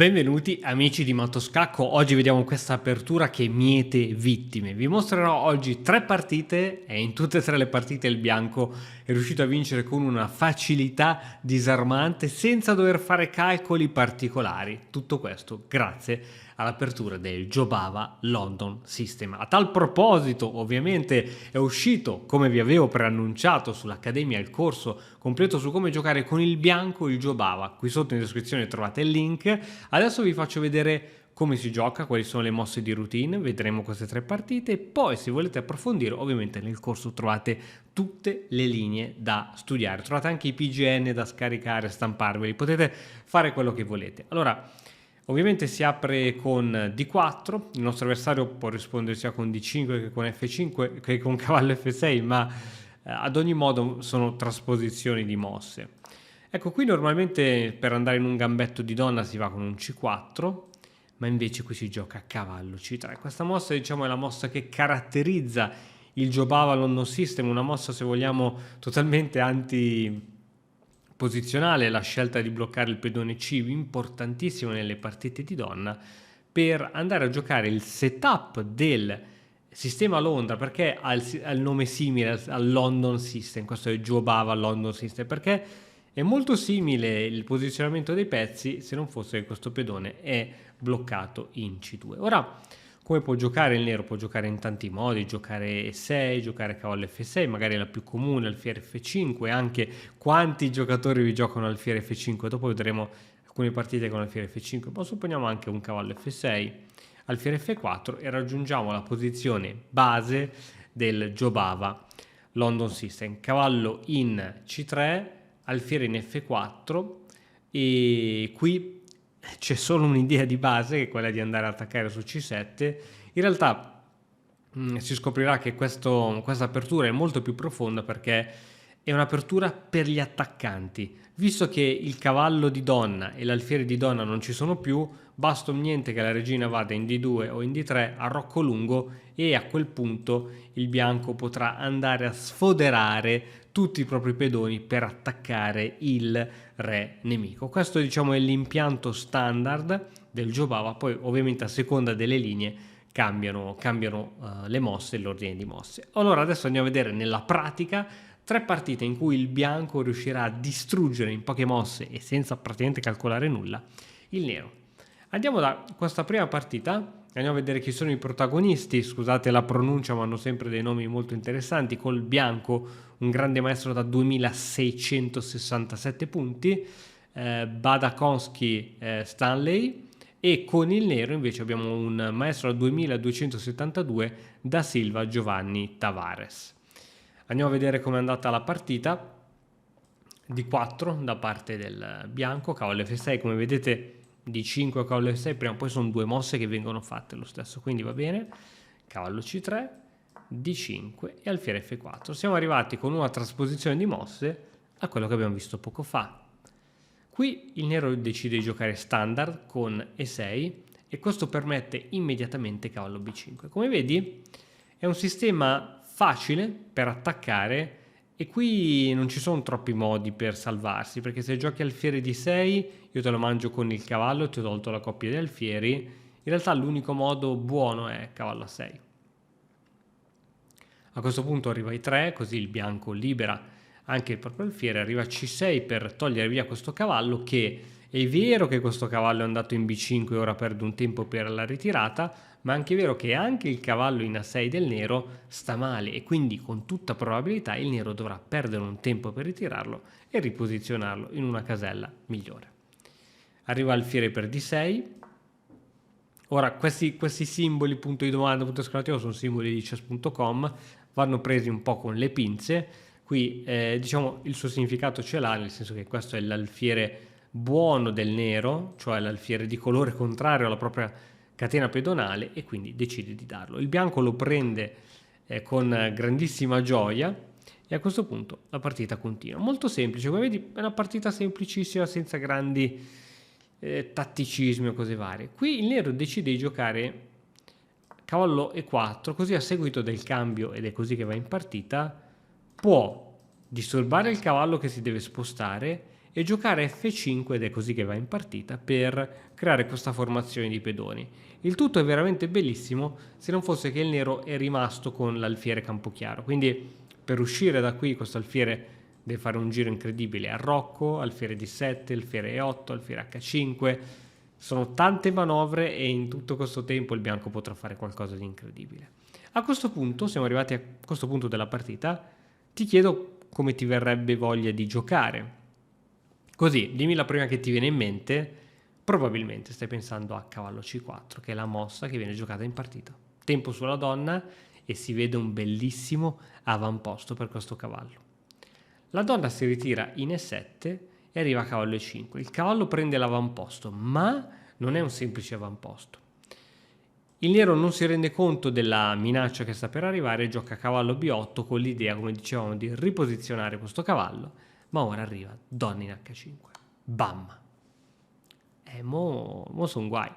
Benvenuti amici di Mattoscacco, oggi vediamo questa apertura che miete vittime. Vi mostrerò oggi 3 partite e in tutte e 3 le partite il bianco è riuscito a vincere con una facilità disarmante senza dover fare calcoli particolari. Tutto questo grazie all'apertura del Jobava London System. A tal proposito ovviamente è uscito, come vi avevo preannunciato sull'Accademia, il corso completo su come giocare con il bianco il Jobava. Qui sotto in descrizione trovate il link. Adesso vi faccio vedere come si gioca, quali sono le mosse di routine, vedremo queste 3 partite e poi se volete approfondire ovviamente nel corso trovate tutte le linee da studiare, trovate anche i PGN da scaricare, stamparveli, potete fare quello che volete. Allora, ovviamente si apre con D4, il nostro avversario può rispondere sia con D5 che con F5 che con cavallo F6, ma ad ogni modo sono trasposizioni di mosse. Ecco, qui normalmente per andare in un gambetto di donna si va con un C4, ma invece qui si gioca cavallo C3. Questa mossa, diciamo, è la mossa che caratterizza il Jobava London System, una mossa, se vogliamo, totalmente antiposizionale, la scelta di bloccare il pedone C, importantissimo nelle partite di donna, per andare a giocare il setup del sistema Londra, perché ha il nome simile al London System, questo è Jobava London System, perché è molto simile il posizionamento dei pezzi se non fosse che questo pedone è bloccato in C2. Ora, come può giocare il nero? Può giocare in tanti modi, giocare E6, giocare cavallo F6, magari la più comune, alfiere F5, anche quanti giocatori vi giocano alfiere F5, dopo vedremo alcune partite con alfiere F5, ma supponiamo anche un cavallo F6, alfiere F4 e raggiungiamo la posizione base del Jobava London System. Cavallo in C3, alfiere in F4 e qui c'è solo un'idea di base che è quella di andare ad attaccare su C7. In realtà si scoprirà che questa apertura è molto più profonda perché è un'apertura per gli attaccanti. Visto che il cavallo di donna e l'alfiere di donna non ci sono più, basta niente che la regina vada in D2 o in D3 a rocco lungo e a quel punto il bianco potrà andare a sfoderare tutti i propri pedoni per attaccare il re nemico. Questo, diciamo, è l'impianto standard del Jobava, poi ovviamente a seconda delle linee cambiano le mosse e l'ordine di mosse. Allora adesso andiamo a vedere nella pratica 3 partite in cui il bianco riuscirà a distruggere in poche mosse e senza praticamente calcolare nulla il nero. Andiamo da questa prima partita, andiamo a vedere chi sono i protagonisti. Scusate la pronuncia, ma hanno sempre dei nomi molto interessanti. Col bianco un grande maestro da 2667 punti, Badakonski Stanley, e con il nero invece abbiamo un maestro da 2272, da Silva Giovanni Tavares. Andiamo a vedere come è andata la partita. D4 da parte del bianco, cavallo F6, come vedete D5 cavallo F6, prima o poi sono 2 mosse che vengono fatte lo stesso, quindi va bene. Cavallo C3, D5 e alfiere F4. Siamo arrivati con una trasposizione di mosse a quello che abbiamo visto poco fa. Qui il nero decide di giocare standard con E6 e questo permette immediatamente cavallo B5. Come vedi è un sistema facile per attaccare e qui non ci sono troppi modi per salvarsi, perché se giochi alfiere D6 io te lo mangio con il cavallo, ti ho tolto la coppia di alfieri. In realtà l'unico modo buono è cavallo A6. A questo punto arriva I3, così il bianco libera anche il proprio alfiere, arriva a C6 per togliere via questo cavallo, che è vero che questo cavallo è andato in B5 e ora perde un tempo per la ritirata, ma è anche vero che anche il cavallo in A6 del nero sta male e quindi con tutta probabilità il nero dovrà perdere un tempo per ritirarlo e riposizionarlo in una casella migliore. Arriva alfiere per D6. Ora questi simboli, punto di domanda, punto esclamativo, sono simboli di chess.com, vanno presi un po' con le pinze. Qui diciamo il suo significato ce l'ha, nel senso che questo è l'alfiere buono del nero, cioè l'alfiere di colore contrario alla propria catena pedonale, e quindi decide di darlo. Il bianco lo prende con grandissima gioia e a questo punto la partita continua. Molto semplice, come vedi è una partita semplicissima senza grandi tatticismi o cose varie. Qui il nero decide di giocare cavallo E4, così a seguito del cambio, ed è così che va in partita, può disturbare il cavallo che si deve spostare e giocare F5, ed è così che va in partita, per creare questa formazione di pedoni. Il tutto è veramente bellissimo, se non fosse che il nero è rimasto con l'alfiere campochiaro, quindi per uscire da qui questo alfiere deve fare un giro incredibile, arrocco, alfiere D7, alfiere E8, alfiere H5, sono tante manovre e in tutto questo tempo il bianco potrà fare qualcosa di incredibile. A questo punto, siamo arrivati a questo punto della partita, ti chiedo come ti verrebbe voglia di giocare. Così, dimmi la prima che ti viene in mente. Probabilmente stai pensando a cavallo C4, che è la mossa che viene giocata in partita. Tempo sulla donna e si vede un bellissimo avamposto per questo cavallo. La donna si ritira in E7 e arriva a cavallo E5. Il cavallo prende l'avamposto, ma non è un semplice avamposto. Il nero non si rende conto della minaccia che sta per arrivare e gioca cavallo B8 con l'idea, come dicevamo, di riposizionare questo cavallo, ma ora arriva donna in H5. Bam! Mo sono guai.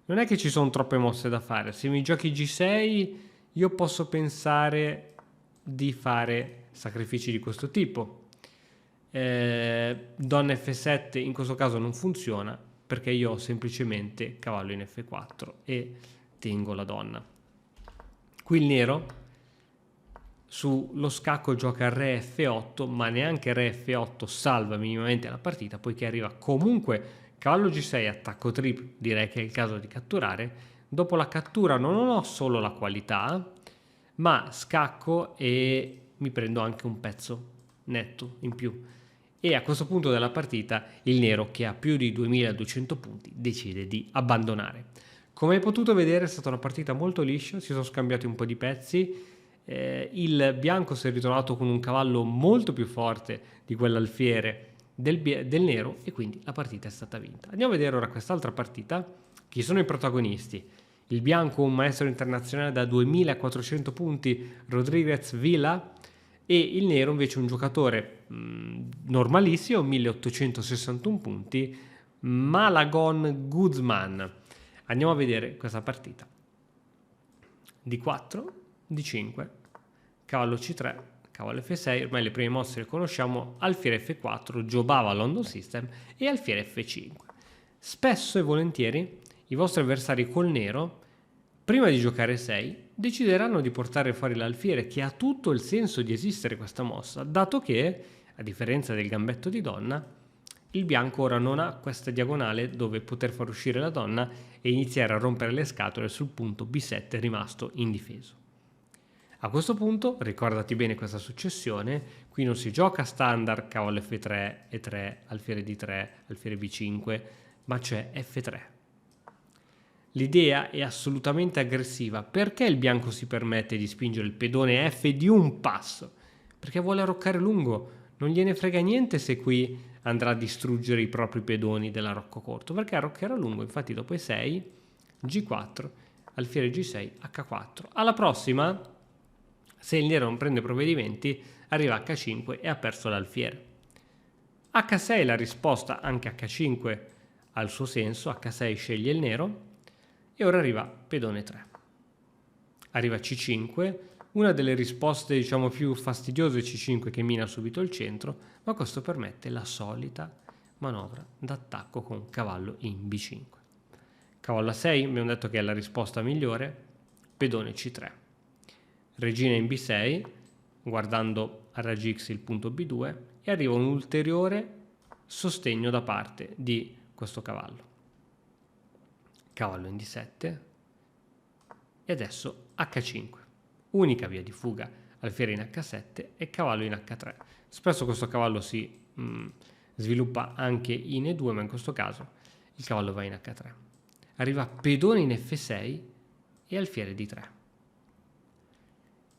Non è che ci sono troppe mosse da fare. Se mi giochi G6, io posso pensare di fare sacrifici di questo tipo. Donna F7 in questo caso non funziona perché io ho semplicemente cavallo in F4 e tengo la donna. Qui il nero sullo scacco gioca re F8, ma neanche re F8 salva minimamente la partita, poiché arriva comunque cavallo G6, attacco triplo, direi che è il caso di catturare. Dopo la cattura non ho solo la qualità, ma scacco e mi prendo anche un pezzo netto in più. E a questo punto della partita il nero, che ha più di 2200 punti, decide di abbandonare. Come hai potuto vedere è stata una partita molto liscia, si sono scambiati un po' di pezzi, il bianco si è ritrovato con un cavallo molto più forte di quell'alfiere del nero e quindi la partita è stata vinta. Andiamo a vedere ora quest'altra partita. Chi sono i protagonisti? Il bianco, un maestro internazionale da 2400 punti, Rodríguez Vila, e il nero invece un giocatore normalissimo, 1861 punti, Malagon Guzman. Andiamo a vedere questa partita. D4, D5, cavallo C3, cavallo F6, ormai le prime mosse le conosciamo, alfiere F4, giocava London System e alfiere F5. Spesso e volentieri i vostri avversari col nero, prima di giocare 6, decideranno di portare fuori l'alfiere, che ha tutto il senso di esistere questa mossa, dato che, a differenza del gambetto di donna, il bianco ora non ha questa diagonale dove poter far uscire la donna e iniziare a rompere le scatole sul punto B7 rimasto indifeso. A questo punto, ricordati bene questa successione, qui non si gioca standard cavallo F3, E3, alfiere D3, alfiere B5, ma c'è F3. L'idea è assolutamente aggressiva. Perché il bianco si permette di spingere il pedone F di un passo? Perché vuole arroccare lungo. Non gliene frega niente se qui andrà a distruggere i propri pedoni dell'arrocco corto, perché arroccherà lungo. Infatti dopo E6, G4, alfiere G6, H4. Alla prossima, se il nero non prende provvedimenti, arriva H5 e ha perso l'alfiere. H6 la risposta, anche H5 ha il suo senso, H6 sceglie il nero e ora arriva pedone 3. Arriva C5, una delle risposte diciamo più fastidiose C5 che mina subito il centro, ma questo permette la solita manovra d'attacco con cavallo in B5. Cavallo A6, abbiamo detto che è la risposta migliore, pedone C3. Regina in B6, guardando a raggi X il punto B2, e arriva un ulteriore sostegno da parte di questo cavallo. Cavallo in D7 e adesso H5, unica via di fuga, alfiere in H7 e cavallo in H3. Spesso questo cavallo si sviluppa anche in E2, ma in questo caso il cavallo va in H3. Arriva pedone in F6 e alfiere D3.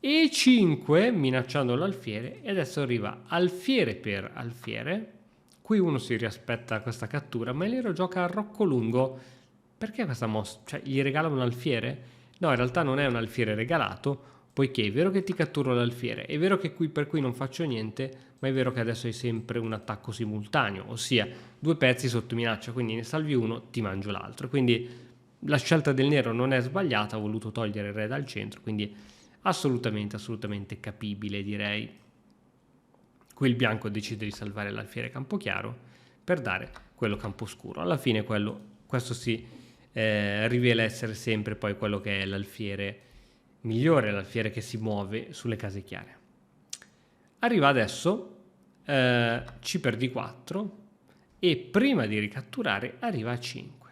E5 minacciando l'alfiere e adesso arriva alfiere per alfiere. Qui uno si riaspetta questa cattura, ma il nero gioca a rocco lungo. Perché questa mossa? Cioè, gli regala un alfiere? No, in realtà non è un alfiere regalato, poiché è vero che ti catturo l'alfiere, è vero che qui per qui non faccio niente, ma è vero che adesso hai sempre un attacco simultaneo, ossia due pezzi sotto minaccia, quindi ne salvi uno, ti mangio l'altro. Quindi la scelta del nero non è sbagliata, ha voluto togliere il re dal centro, quindi assolutamente capibile, direi. Qui il bianco decide di salvare l'alfiere campochiaro per dare quello camposcuro. Alla fine questo si rivela essere sempre poi quello che è l'alfiere migliore, l'alfiere che si muove sulle case chiare. Arriva adesso C per D4 e prima di ricatturare arriva a 5,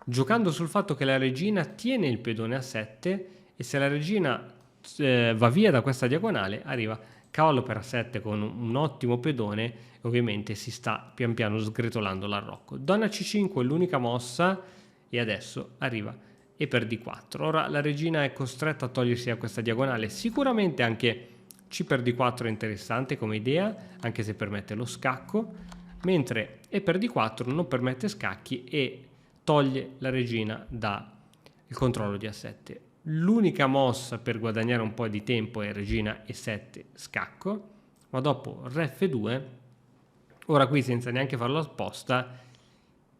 giocando sul fatto che la regina tiene il pedone a 7 e se la regina va via da questa diagonale arriva cavallo per A7 con un ottimo pedone e ovviamente si sta pian piano sgretolando l'arrocco. Donna C5 è l'unica mossa e adesso arriva E per D4. Ora la regina è costretta a togliersi da questa diagonale. Sicuramente anche C per D4 è interessante come idea, anche se permette lo scacco, mentre E per D4 non permette scacchi e toglie la regina dal controllo di A7. L'unica mossa per guadagnare un po' di tempo è regina E7 scacco, ma dopo Re F2, ora qui senza neanche farlo apposta,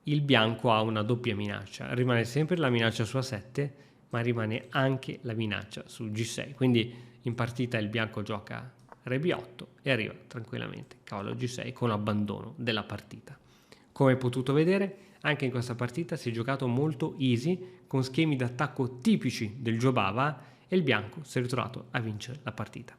il bianco ha una doppia minaccia. Rimane sempre la minaccia su A7, ma rimane anche la minaccia su G6. Quindi in partita il bianco gioca Re B8 e arriva tranquillamente cavallo G6 con abbandono della partita. Come hai potuto vedere, anche in questa partita si è giocato molto easy, con schemi d'attacco tipici del Jobava e il bianco si è ritrovato a vincere la partita.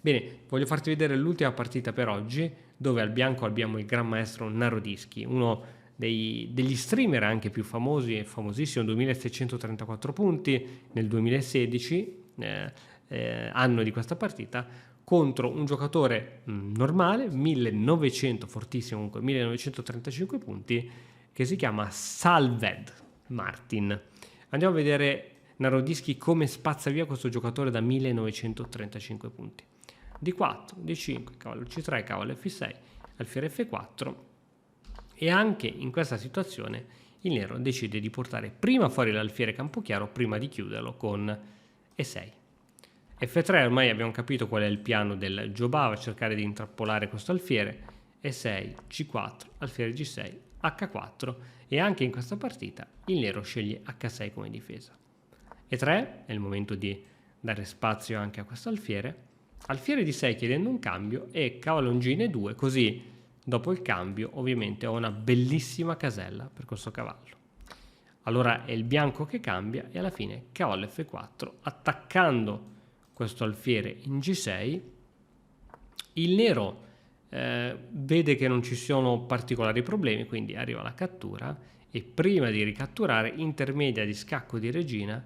Bene, voglio farti vedere l'ultima partita per oggi, dove al bianco abbiamo il gran maestro Narodischi, uno degli streamer anche più famosi e famosissimo, 2634 punti nel 2016, anno di questa partita, contro un giocatore normale, 1900, fortissimo comunque, 1935 punti, che si chiama Salved Martin. Andiamo a vedere Narodischi come spazza via questo giocatore da 1935 punti. D4, D5, cavallo C3, cavallo F6, alfiere F4 e anche in questa situazione il nero decide di portare prima fuori l'alfiere campochiaro prima di chiuderlo con E6. F3 ormai abbiamo capito qual è il piano del Jobava, cercare di intrappolare questo alfiere, E6, C4, alfiere G6, H4 e anche in questa partita il nero sceglie H6 come difesa. E3 è il momento di dare spazio anche a questo alfiere, alfiere D6 chiedendo un cambio e cavallongino E2, così dopo il cambio ovviamente ho una bellissima casella per questo cavallo. Allora è il bianco che cambia e alla fine cavallo F4 attaccando questo alfiere in G6, il nero vede che non ci sono particolari problemi, quindi arriva la cattura e prima di ricatturare intermedia di scacco di regina,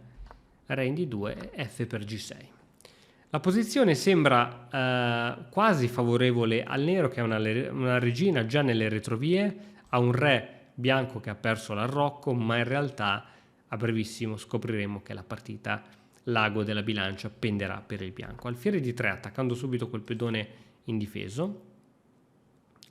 Re in D2 e F per G6. La posizione sembra quasi favorevole al nero che ha una regina già nelle retrovie, ha un re bianco che ha perso l'arrocco, ma in realtà a brevissimo scopriremo che la partita, l'ago della bilancia, penderà per il bianco. Alfiere D3 attaccando subito quel pedone indifeso.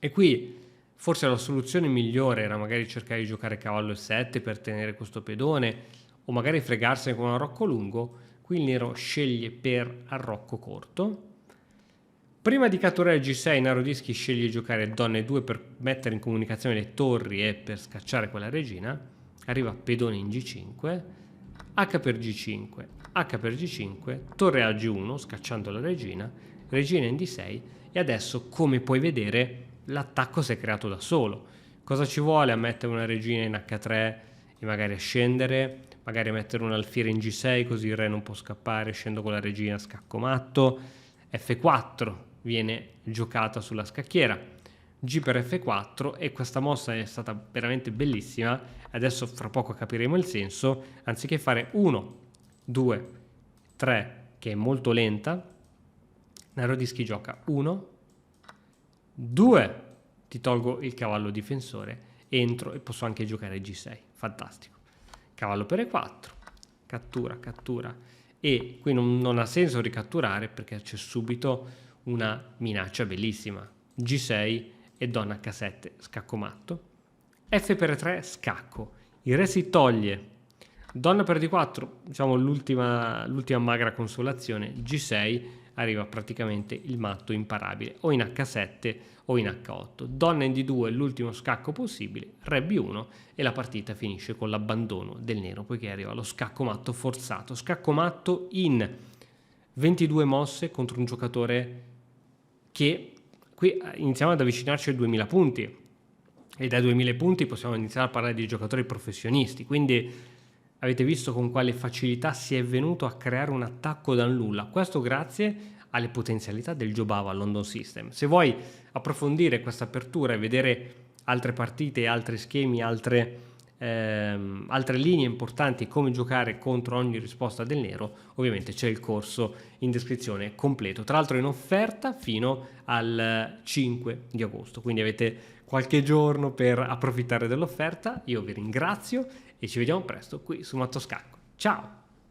E qui forse la soluzione migliore era magari cercare di giocare cavallo E7 per tenere questo pedone o magari fregarsene con un arrocco lungo. Qui il nero sceglie per arrocco corto. Prima di catturare G6 Narodischi sceglie di giocare donna E2 per mettere in comunicazione le torri e per scacciare quella regina. Arriva pedone in G5, H per G5, H per G5, torre a G1 scacciando la regina, regina in D6 e adesso come puoi vedere l'attacco si è creato da solo. Cosa ci vuole a mettere una regina in H3 e magari a scendere, magari a mettere un alfiere in G6 così il re non può scappare, scendo con la regina, scacco matto, F4 viene giocata sulla scacchiera, G per F4 e questa mossa è stata veramente bellissima, adesso fra poco capiremo il senso, anziché fare 1, 2, 3 che è molto lenta, Narodischi gioca 1, 2, ti tolgo il cavallo difensore, entro e posso anche giocare G6, fantastico. Cavallo per E4, cattura, cattura e qui non ha senso ricatturare perché c'è subito una minaccia bellissima, G6 e donna H7, scacco matto, F per E3, scacco, il re si toglie, donna per D4, diciamo l'ultima magra consolazione, G6, arriva praticamente il matto imparabile o in H7 o in H8, donna in D2 l'ultimo scacco possibile, Re B1 e la partita finisce con l'abbandono del nero poiché arriva lo scacco matto forzato, scacco matto in 22 mosse contro un giocatore che qui iniziamo ad avvicinarci ai 2000 punti e dai 2000 punti possiamo iniziare a parlare di giocatori professionisti, quindi avete visto con quale facilità si è venuto a creare un attacco dal nulla, questo grazie alle potenzialità del Jobava London System. Se vuoi approfondire questa apertura e vedere altre partite, altri schemi, altre linee importanti, come giocare contro ogni risposta del nero, ovviamente c'è il corso in descrizione completo, tra l'altro in offerta fino al 5 di agosto, quindi avete qualche giorno per approfittare dell'offerta. Io vi ringrazio e ci vediamo presto qui su Mattoscacco. Ciao!